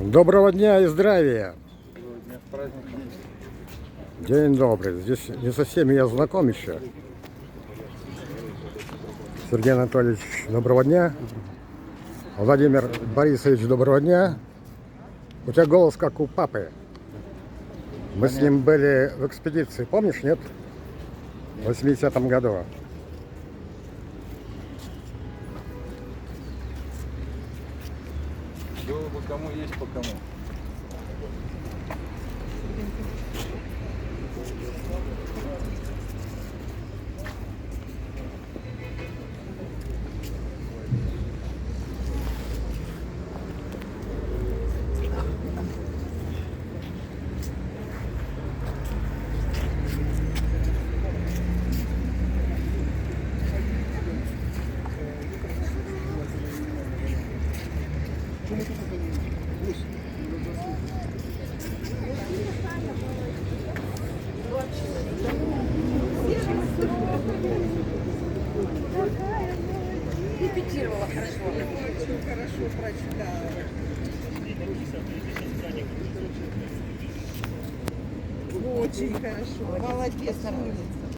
Доброго дня и здравия! Сегодня праздник есть. День добрый. Здесь не со всеми я знаком еще. Сергей Анатольевич, доброго дня. Владимир Борисович, доброго дня. У тебя голос как у папы. Мы с ним были в экспедиции, помнишь, нет? В 80-м году. Было бы кому есть по кому. Репетировала хорошо. Очень хорошо прочитала. Очень хорошо. Молодец, умница.